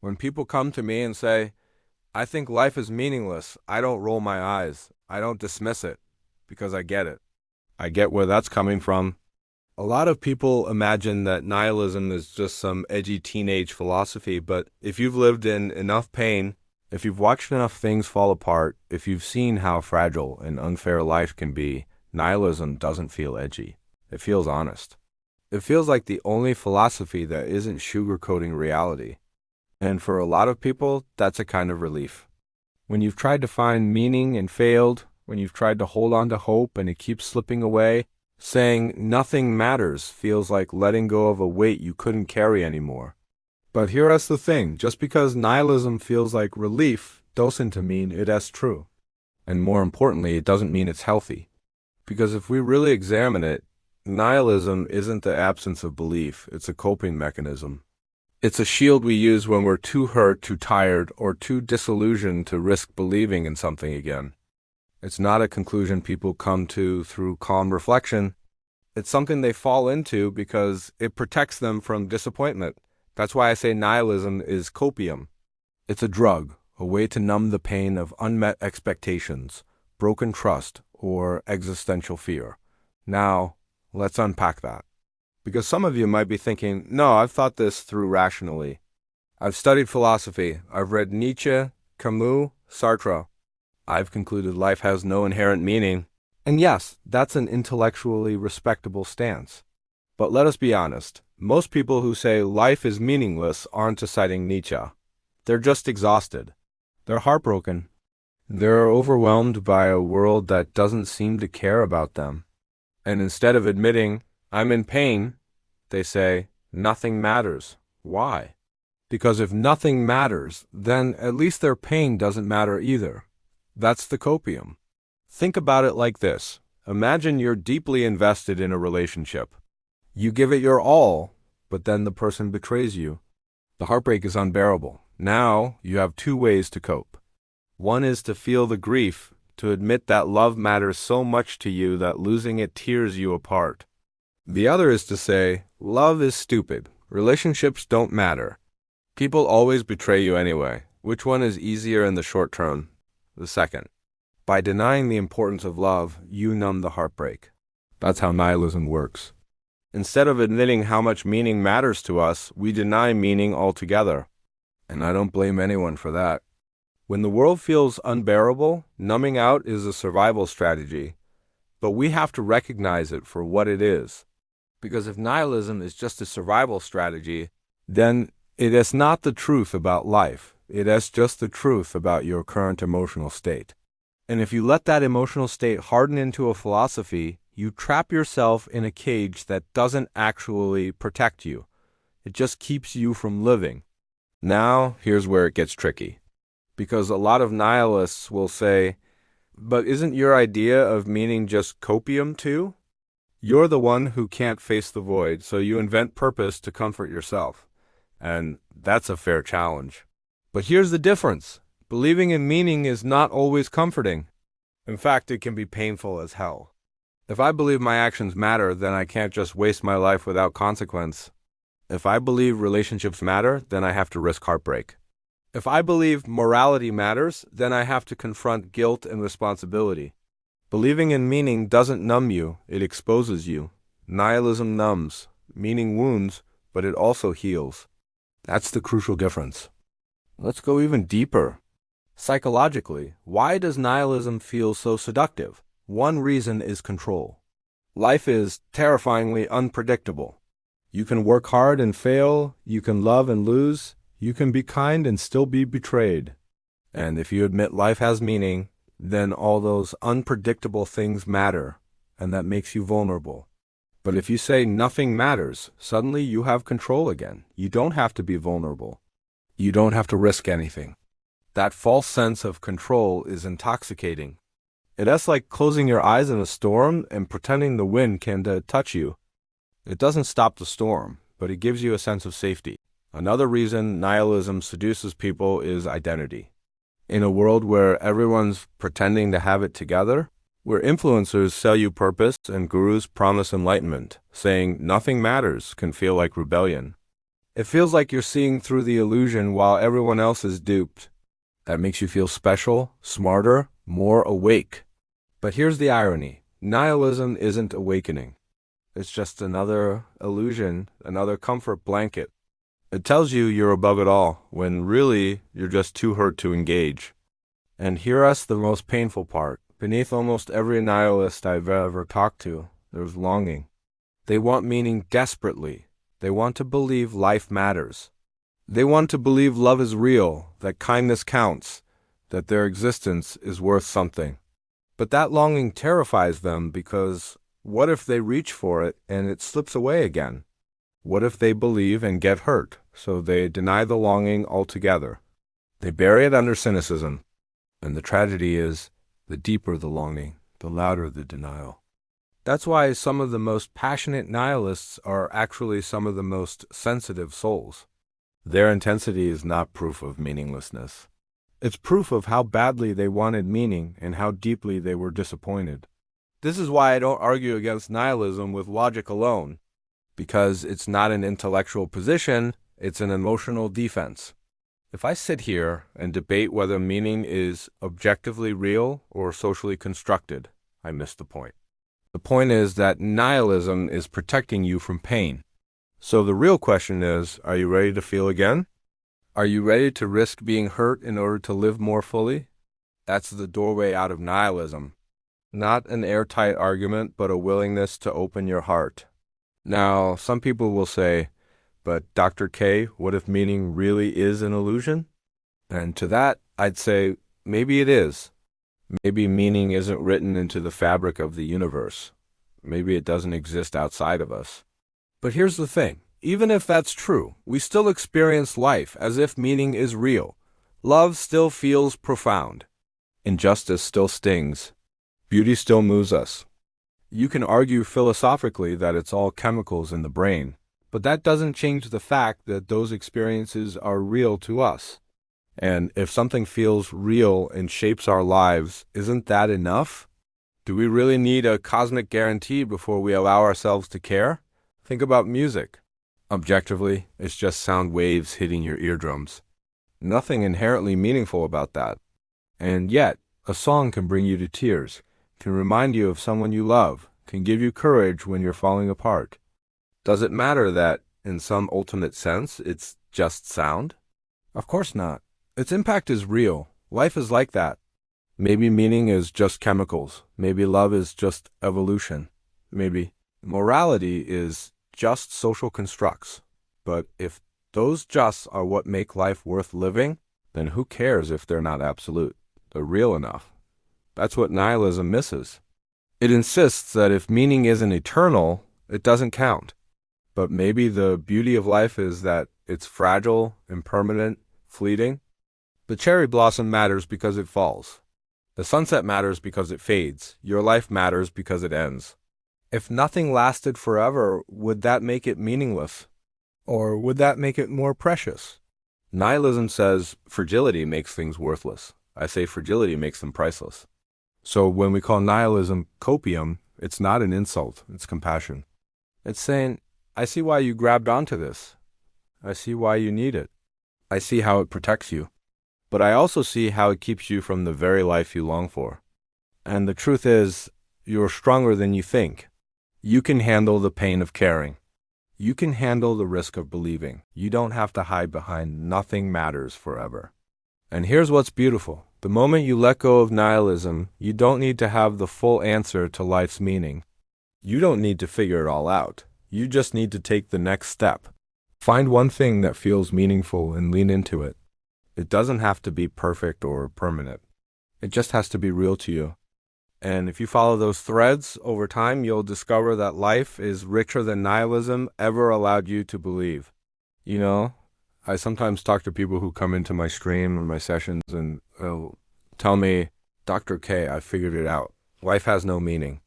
When people come to me and say, I think life is meaningless, I don't roll my eyes. I don't dismiss it because I get it. I get where that's coming from. A lot of people imagine that nihilism is just some edgy teenage philosophy, but if you've lived in enough pain, if you've watched enough things fall apart, if you've seen how fragile and unfair life can be, nihilism doesn't feel edgy. It feels honest. It feels like the only philosophy that isn't sugarcoating reality. And for a lot of people, that's a kind of relief. When you've tried to find meaning and failed, when you've tried to hold on to hope and it keeps slipping away, saying nothing matters feels like letting go of a weight you couldn't carry anymore. But here's the thing, just because nihilism feels like relief doesn't mean it's true. And more importantly, it doesn't mean it's healthy. Because if we really examine it, nihilism isn't the absence of belief, it's a coping mechanism. It's a shield we use when we're too hurt, too tired, or too disillusioned to risk believing in something again. It's not a conclusion people come to through calm reflection. It's something they fall into because it protects them from disappointment. That's why I say nihilism is copium. It's a drug, a way to numb the pain of unmet expectations, broken trust, or existential fear. Now, let's unpack that. Because some of you might be thinking, no, I've thought this through rationally. I've studied philosophy. I've read Nietzsche, Camus, Sartre. I've concluded life has no inherent meaning. And yes, that's an intellectually respectable stance. But let us be honest. Most people who say life is meaningless aren't citing Nietzsche. They're just exhausted. They're heartbroken. They're overwhelmed by a world that doesn't seem to care about them. And instead of admitting, I'm in pain, they say, nothing matters. Why? Because if nothing matters, then at least their pain doesn't matter either. That's the copium. Think about it like this. Imagine you're deeply invested in a relationship. You give it your all, but then the person betrays you. The heartbreak is unbearable. Now you have two ways to cope. One is to feel the grief, to admit that love matters so much to you that losing it tears you apart. The other is to say, love is stupid. Relationships don't matter. People always betray you anyway. Which one is easier in the short term? The second. By denying the importance of love, you numb the heartbreak. That's how nihilism works. Instead of admitting how much meaning matters to us, we deny meaning altogether. And I don't blame anyone for that. When the world feels unbearable, numbing out is a survival strategy. But we have to recognize it for what it is. Because if nihilism is just a survival strategy, then it is not the truth about life. It is just the truth about your current emotional state. And if you let that emotional state harden into a philosophy, you trap yourself in a cage that doesn't actually protect you. It just keeps you from living. Now, here's where it gets tricky. Because a lot of nihilists will say, but isn't your idea of meaning just copium too? You're the one who can't face the void, so you invent purpose to comfort yourself. And that's a fair challenge. But here's the difference. Believing in meaning is not always comforting. In fact, it can be painful as hell. If I believe my actions matter, then I can't just waste my life without consequence. If I believe relationships matter, then I have to risk heartbreak. If I believe morality matters, then I have to confront guilt and responsibility. Believing in meaning doesn't numb you, it exposes you. Nihilism numbs, meaning wounds, but it also heals. That's the crucial difference. Let's go even deeper. Psychologically, why does nihilism feel so seductive? One reason is control. Life is terrifyingly unpredictable. You can work hard and fail, you can love and lose, you can be kind and still be betrayed. And if you admit life has meaning, then all those unpredictable things matter, and that makes you vulnerable. But if you say nothing matters, suddenly you have control again. You don't have to be vulnerable. You don't have to risk anything. That false sense of control is intoxicating. It's like closing your eyes in a storm and pretending the wind can't touch you. It doesn't stop the storm, but it gives you a sense of safety. Another reason nihilism seduces people is identity. In a world where everyone's pretending to have it together, where influencers sell you purpose and gurus promise enlightenment, saying nothing matters can feel like rebellion. It feels like you're seeing through the illusion while everyone else is duped. That makes you feel special, smarter, more awake. But here's the irony. Nihilism isn't awakening. It's just another illusion, another comfort blanket. It tells you you're above it all, when really you're just too hurt to engage. And here's the most painful part. Beneath almost every nihilist I've ever talked to, there's longing. They want meaning desperately. They want to believe life matters. They want to believe love is real, that kindness counts, that their existence is worth something. But that longing terrifies them because what if they reach for it and it slips away again? What if they believe and get hurt, so they deny the longing altogether? They bury it under cynicism. And the tragedy is, the deeper the longing, the louder the denial. That's why some of the most passionate nihilists are actually some of the most sensitive souls. Their intensity is not proof of meaninglessness. It's proof of how badly they wanted meaning and how deeply they were disappointed. This is why I don't argue against nihilism with logic alone, because it's not an intellectual position, it's an emotional defense. If I sit here and debate whether meaning is objectively real or socially constructed, I miss the point. The point is that nihilism is protecting you from pain. So the real question is, are you ready to feel again? Are you ready to risk being hurt in order to live more fully? That's the doorway out of nihilism. Not an airtight argument, but a willingness to open your heart. Now, some people will say, but Dr. K, what if meaning really is an illusion? And to that, I'd say, maybe it is. Maybe meaning isn't written into the fabric of the universe. Maybe it doesn't exist outside of us. But here's the thing. Even if that's true, we still experience life as if meaning is real. Love still feels profound. Injustice still stings. Beauty still moves us. You can argue philosophically that it's all chemicals in the brain, but that doesn't change the fact that those experiences are real to us. And if something feels real and shapes our lives, isn't that enough? Do we really need a cosmic guarantee before we allow ourselves to care? Think about music. Objectively, it's just sound waves hitting your eardrums. Nothing inherently meaningful about that. And yet, a song can bring you to tears, can remind you of someone you love, can give you courage when you're falling apart. Does it matter that, in some ultimate sense, it's just sound? Of course not. Its impact is real. Life is like that. Maybe meaning is just chemicals. Maybe love is just evolution. Maybe morality is just social constructs. But if those justs are what make life worth living, then who cares if they're not absolute? They're real enough. That's what nihilism misses. It insists that if meaning isn't eternal, it doesn't count. But maybe the beauty of life is that it's fragile, impermanent, fleeting. The cherry blossom matters because it falls. The sunset matters because it fades. Your life matters because it ends. If nothing lasted forever, would that make it meaningless? Or would that make it more precious? Nihilism says fragility makes things worthless. I say fragility makes them priceless. So when we call nihilism copium, it's not an insult, it's compassion. It's saying, I see why you grabbed onto this. I see why you need it. I see how it protects you. But I also see how it keeps you from the very life you long for. And the truth is, you're stronger than you think. You can handle the pain of caring. You can handle the risk of believing. You don't have to hide behind nothing matters forever. And here's what's beautiful. The moment you let go of nihilism, you don't need to have the full answer to life's meaning. You don't need to figure it all out. You just need to take the next step. Find one thing that feels meaningful and lean into it. It doesn't have to be perfect or permanent. It just has to be real to you. And if you follow those threads over time, you'll discover that life is richer than nihilism ever allowed you to believe. You know, I sometimes talk to people who come into my stream and my sessions and they'll tell me, Dr. K, I figured it out. Life has no meaning.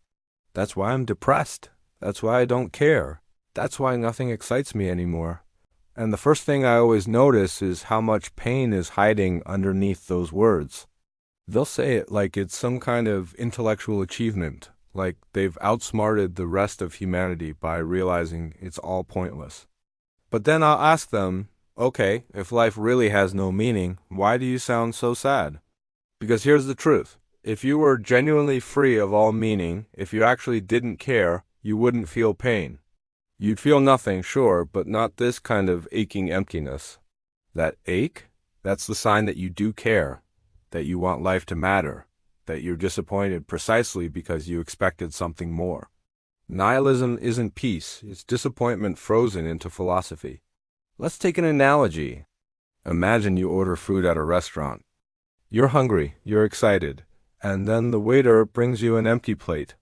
That's why I'm depressed. That's why I don't care. That's why nothing excites me anymore. And the first thing I always notice is how much pain is hiding underneath those words. They'll say it like it's some kind of intellectual achievement, like they've outsmarted the rest of humanity by realizing it's all pointless. But then I'll ask them, okay, if life really has no meaning, why do you sound so sad? Because here's the truth. If you were genuinely free of all meaning, if you actually didn't care, you wouldn't feel pain. You'd feel nothing, sure, but not this kind of aching emptiness. That ache, that's the sign that you do care, that you want life to matter, that you're disappointed precisely because you expected something more. Nihilism isn't peace, it's disappointment frozen into philosophy. Let's take an analogy. Imagine you order food at a restaurant. You're hungry, you're excited, and then the waiter brings you an empty plate.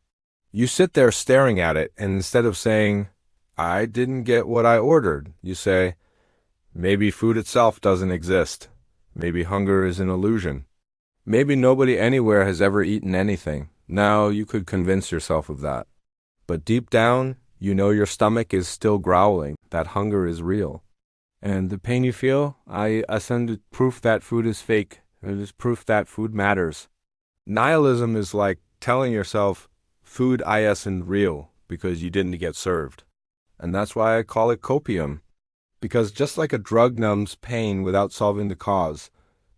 You sit there staring at it, and instead of saying, I didn't get what I ordered, you say, maybe food itself doesn't exist. Maybe hunger is an illusion. Maybe nobody anywhere has ever eaten anything. Now you could convince yourself of that. But deep down, you know your stomach is still growling, that hunger is real. And the pain you feel, I send proof that food is fake. It is proof that food matters. Nihilism is like telling yourself, food isn't real because you didn't get served. And that's why I call it copium. Because just like a drug numbs pain without solving the cause,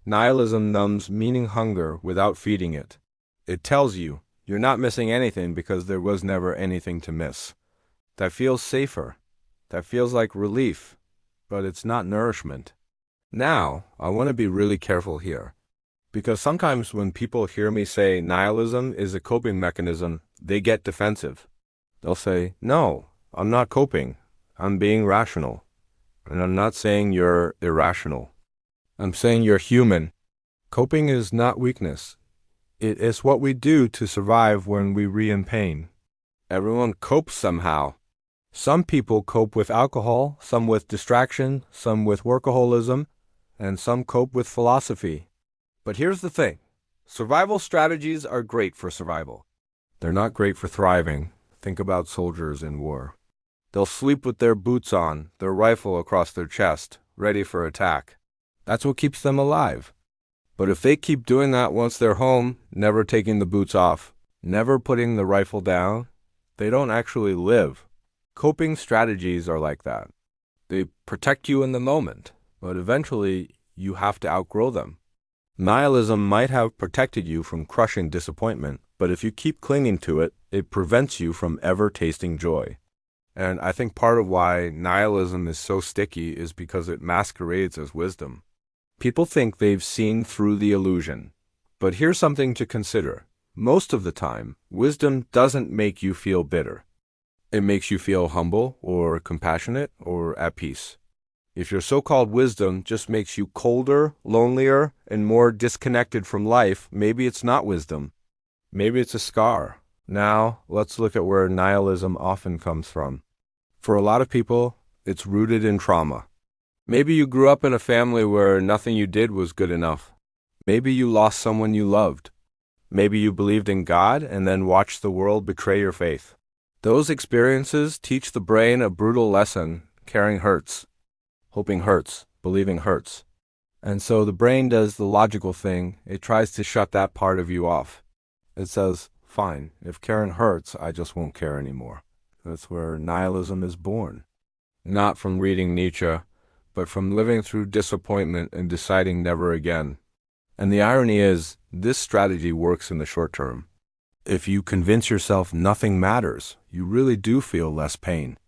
nihilism numbs meaning hunger without feeding it. It tells you, you're not missing anything because there was never anything to miss. That feels safer. That feels like relief. But it's not nourishment. Now, I want to be really careful here. Because sometimes when people hear me say nihilism is a coping mechanism, they get defensive. They'll say, no, I'm not coping. I'm being rational. And I'm not saying you're irrational. I'm saying you're human. Coping is not weakness. It is what we do to survive when we're in pain. Everyone copes somehow. Some people cope with alcohol, some with distraction, some with workaholism, and some cope with philosophy. But here's the thing. Survival strategies are great for survival. They're not great for thriving. Think about soldiers in war. They'll sleep with their boots on, their rifle across their chest, ready for attack. That's what keeps them alive. But if they keep doing that once they're home, never taking the boots off, never putting the rifle down, they don't actually live. Coping strategies are like that. They protect you in the moment, but eventually you have to outgrow them. Nihilism might have protected you from crushing disappointment, but if you keep clinging to it, it prevents you from ever tasting joy. And I think part of why nihilism is so sticky is because it masquerades as wisdom. People think they've seen through the illusion. But here's something to consider. Most of the time, wisdom doesn't make you feel bitter. It makes you feel humble or compassionate or at peace. If your so-called wisdom just makes you colder, lonelier, and more disconnected from life, maybe it's not wisdom. Maybe it's a scar. Now, let's look at where nihilism often comes from. For a lot of people, it's rooted in trauma. Maybe you grew up in a family where nothing you did was good enough. Maybe you lost someone you loved. Maybe you believed in God and then watched the world betray your faith. Those experiences teach the brain a brutal lesson. Caring hurts. Hoping hurts. Believing hurts. And so the brain does the logical thing. It tries to shut that part of you off. It says, fine, if caring hurts, I just won't care anymore. That's where nihilism is born. Not from reading Nietzsche, but from living through disappointment and deciding never again. And the irony is, this strategy works in the short term. If you convince yourself nothing matters, you really do feel less pain.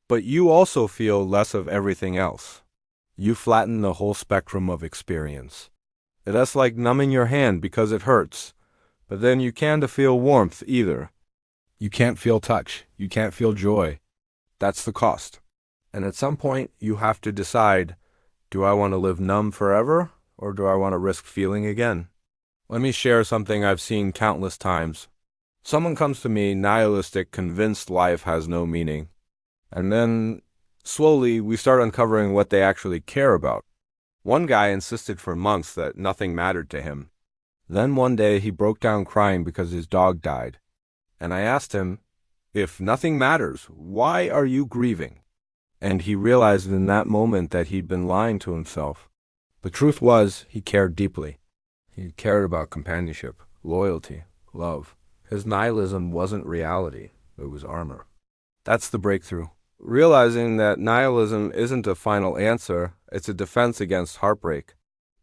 But you also feel less of everything else. You flatten the whole spectrum of experience. That's like numbing your hand because it hurts, but then you can't feel warmth either. You can't feel touch. You can't feel joy. That's the cost. And at some point, you have to decide, do I want to live numb forever, or do I want to risk feeling again? Let me share something I've seen countless times. Someone comes to me nihilistic, convinced life has no meaning. And then, slowly, we start uncovering what they actually care about. One guy insisted for months that nothing mattered to him. Then one day, he broke down crying because his dog died. And I asked him, if nothing matters, why are you grieving? And he realized in that moment that he'd been lying to himself. The truth was, he cared deeply. He cared about companionship, loyalty, love. His nihilism wasn't reality, it was armor. That's the breakthrough. Realizing that nihilism isn't a final answer, it's a defense against heartbreak.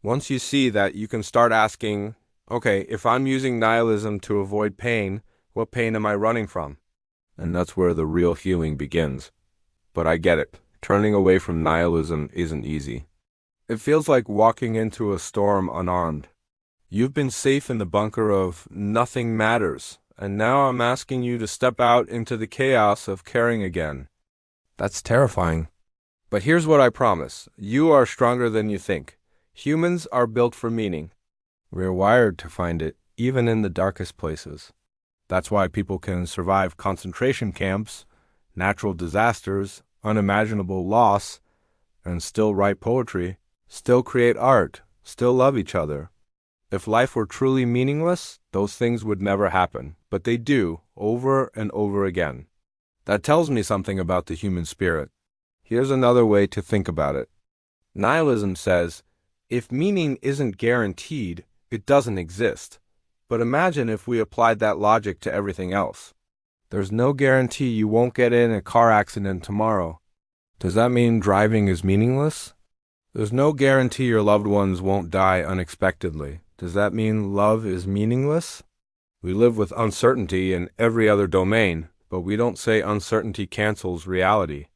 Once you see that, you can start asking, okay, if I'm using nihilism to avoid pain, what pain am I running from? And that's where the real healing begins. But I get it. Turning away from nihilism isn't easy. It feels like walking into a storm unarmed. You've been safe in the bunker of nothing matters, and now I'm asking you to step out into the chaos of caring again. That's terrifying. But here's what I promise. You are stronger than you think. Humans are built for meaning. We're wired to find it, even in the darkest places. That's why people can survive concentration camps, natural disasters, unimaginable loss, and still write poetry, still create art, still love each other. If life were truly meaningless, those things would never happen, but they do, over and over again. That tells me something about the human spirit. Here's another way to think about it. Nihilism says, if meaning isn't guaranteed, it doesn't exist. But imagine if we applied that logic to everything else. There's no guarantee you won't get in a car accident tomorrow. Does that mean driving is meaningless? There's no guarantee your loved ones won't die unexpectedly. Does that mean love is meaningless? We live with uncertainty in every other domain, but we don't say uncertainty cancels reality.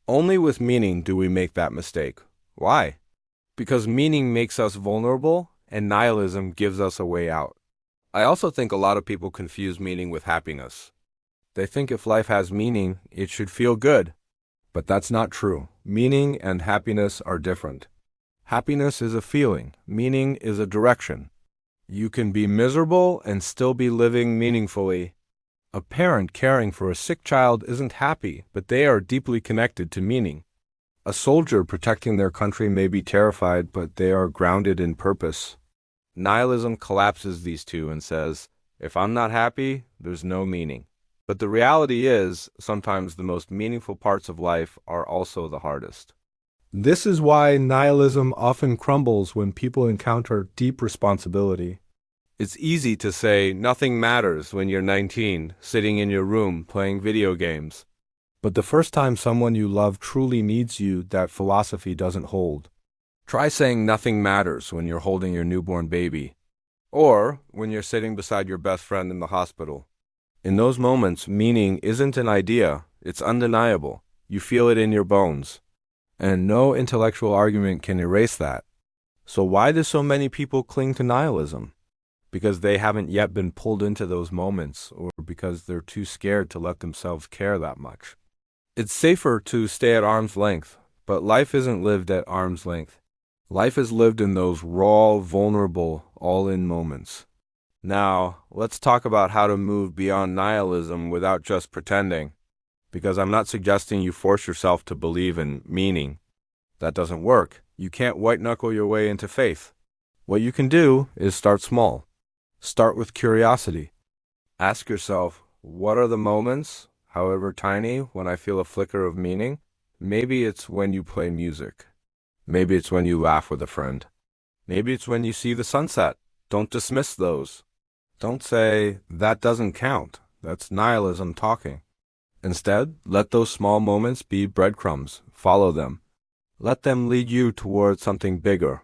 Only with meaning do we make that mistake. Why? Because meaning makes us vulnerable, and nihilism gives us a way out. I also think a lot of people confuse meaning with happiness. They think if life has meaning, it should feel good. But that's not true. Meaning and happiness are different. Happiness is a feeling. Meaning is a direction. You can be miserable and still be living meaningfully. A parent caring for a sick child isn't happy, but they are deeply connected to meaning. A soldier protecting their country may be terrified, but they are grounded in purpose. Nihilism collapses these two and says, if I'm not happy, there's no meaning. But the reality is, sometimes the most meaningful parts of life are also the hardest. This is why nihilism often crumbles when people encounter deep responsibility. It's easy to say nothing matters when you're 19, sitting in your room playing video games. But the first time someone you love truly needs you, that philosophy doesn't hold. Try saying nothing matters when you're holding your newborn baby, or when you're sitting beside your best friend in the hospital. In those moments, meaning isn't an idea, it's undeniable. You feel it in your bones. And no intellectual argument can erase that. So why do so many people cling to nihilism? Because they haven't yet been pulled into those moments, or because they're too scared to let themselves care that much. It's safer to stay at arm's length, but life isn't lived at arm's length. Life is lived in those raw, vulnerable, all-in moments. Now, let's talk about how to move beyond nihilism without just pretending. Because I'm not suggesting you force yourself to believe in meaning. That doesn't work. You can't white-knuckle your way into faith. What you can do is start small. Start with curiosity. Ask yourself, what are the moments, however tiny, when I feel a flicker of meaning? Maybe it's when you play music. Maybe it's when you laugh with a friend. Maybe it's when you see the sunset. Don't dismiss those. Don't say, that doesn't count. That's nihilism talking. Instead, let those small moments be breadcrumbs. Follow them. Let them lead you towards something bigger,